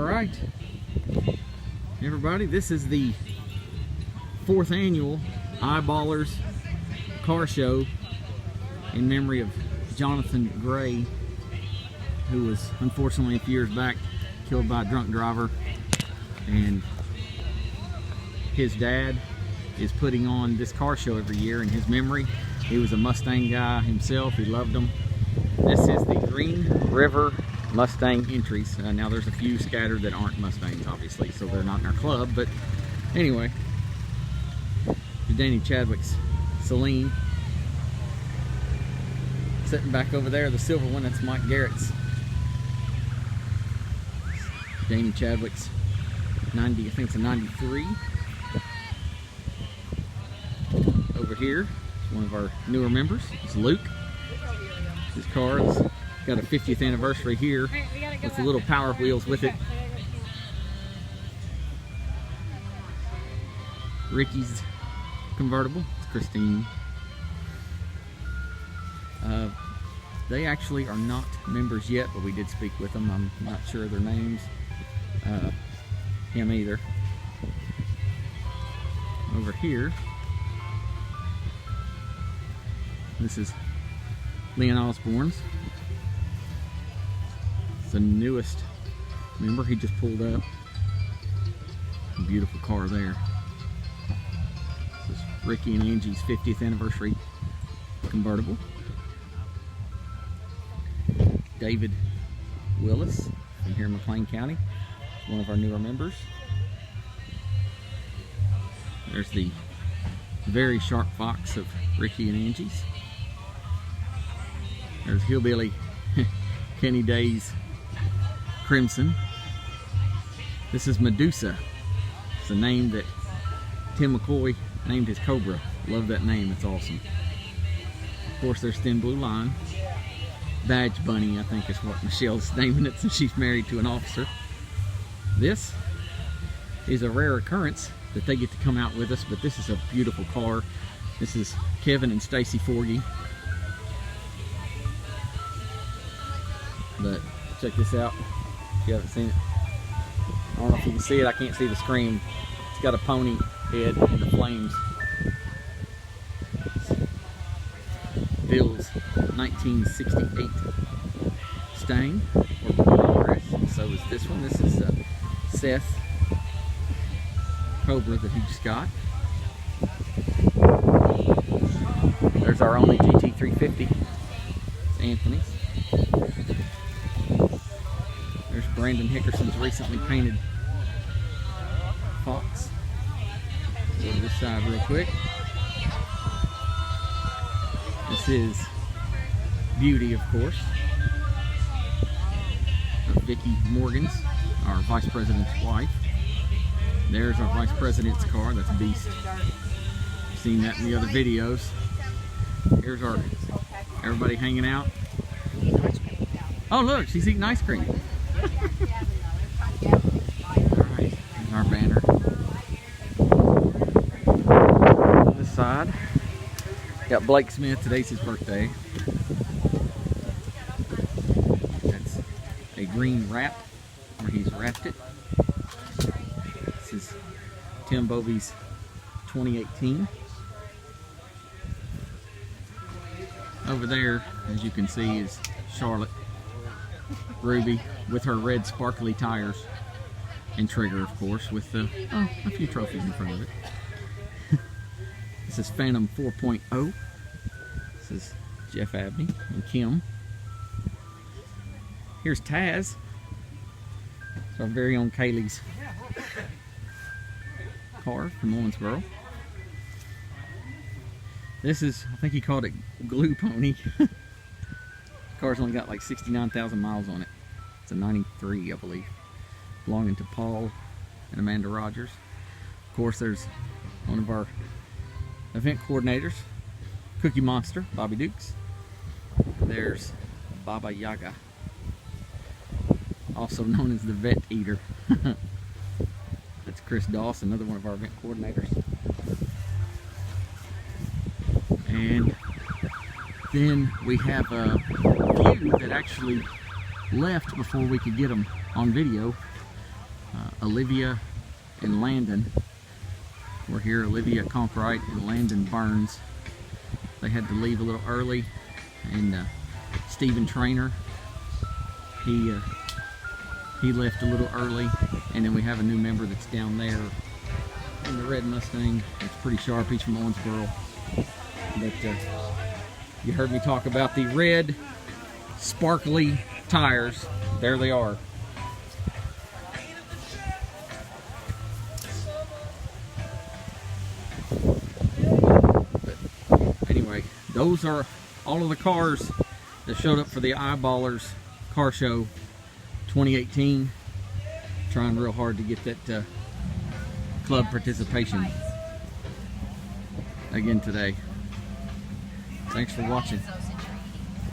right, everybody, this is the 4th annual Eyeballerz car show in memory of Jonathan Gray, who was unfortunately a few years back killed by a drunk driver. And his dad is putting on this car show every year in his memory. He was a Mustang guy himself. He loved them. This is the Green River Mustang entries. Now there's a few scattered that aren't Mustangs, obviously, so they're not in our club. But anyway, Danny Chadwick's Celine. Sitting back over there, the silver one, that's Mike Garrett's. Danny Chadwick's 90, I think it's a 93. Over here, one of our newer members is Luke. His car has got a 50th anniversary here with the little power wheels with it. Ricky's convertible, it's Christine. They actually are not members yet, but we did speak with them. I'm not sure of their names. Him either. Over here, this is Leon Osborne's. It's the newest member. He just pulled up. A beautiful car there. This is Ricky and Angie's 50th anniversary convertible. David Willis from here in McLean County, one of our newer members. There's the very sharp fox of Ricky and Angie's. There's Hillbilly Kenny Day's Crimson. This is Medusa. It's a name that Tim McCoy named his Cobra. Love that name, it's awesome. Of course, there's Thin Blue Line. Badge Bunny, I think is what Michelle's naming it, since she's married to an officer. This is a rare occurrence that they get to come out with us, but this is a beautiful car. This is Kevin and Stacy Forgy. But check this out, if you haven't seen it. I don't know if you can see it, I can't see the screen. It's got a pony head and the flames. Bill's 1968 Mustang or Progress. So is this one. This is Seth Cobra that he just got. There's our only GT350. It's Anthony's. There's Brandon Hickerson's recently painted Fox. Go to this side real quick. This is Beauty, of course. Vicki Morgan's, our vice president's wife. There's our vice president's car. That's Beast. You've seen that in the other videos. Here's our everybody hanging out. Oh, look, she's eating ice cream. All right, here's our banner. On this side, got Blake Smith. Today's his birthday. That's a green wrap where he's wrapped it. This is Tim Bovey's 2018. Over there, as you can see, is Charlotte Ruby with her red sparkly tires, and Trigger, of course, with a few trophies in front of it. This is Phantom 4.0. This is Jeff Abney and Kim. Here's Taz. It's our very own Kaylee's car from Owensboro. This is, I think he called it Glue Pony. The car's only got like 69,000 miles on it. It's a 93, I believe. Belonging to Paul and Amanda Rogers. Of course, there's one of our event coordinators, Cookie Monster, Bobby Dukes. There's Baba Yaga, also known as the Vet Eater. That's Chris Doss, another one of our event coordinators. And then we have a few that actually left before we could get them on video. Olivia and Landon. We're here, Olivia Conkright and Landon Burns. They had to leave a little early, and Stephen Trainer, he left a little early, and then we have a new member that's down there in the red Mustang. It's pretty sharp. He's from Owensboro. But you heard me talk about the red sparkly tires. There they are. But anyway, those are all of the cars that showed up for the Eyeballerz car show 2018. Trying real hard to get that club participation again today. Thanks for watching.